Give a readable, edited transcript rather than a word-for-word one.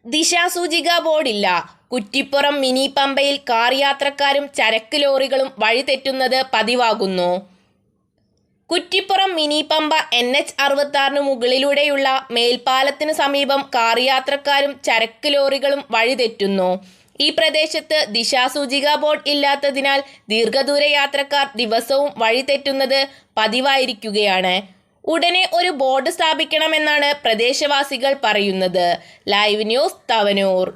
ദിശാസൂചിക ബോർഡില്ല. Kuttippuram mini പമ്പയിൽ car യാത്രക്കാരും ചരക്ക് ലോറികളും വഴിതെറ്റുന്നത് പതിവാകുന്നു. കുറ്റിപ്പുറം മിനി പമ്പ NH-66 മുകളിലൂടെയുള്ള മേൽപ്പാലത്തിനു സമീപം കാർ യാത്രക്കാരും ചരക്ക് ലോറികളും വഴിതെറ്റുന്നു. ഈ പ്രദേശത്ത് ദിശാസൂചിക ബോർഡ് ഇല്ലാത്തതിനാൽ ദീർഘദൂര യാത്രക്കാർ ദിവസവും വഴിതെറ്റുന്നത് പതിവായിരിക്കുകയാണ്. ഉടനെ ഒരു ബോർഡ് സ്ഥാപിക്കണമെന്നാണ് പ്രദേശവാസികൾ പറയുന്നത്. Live news Thavanur.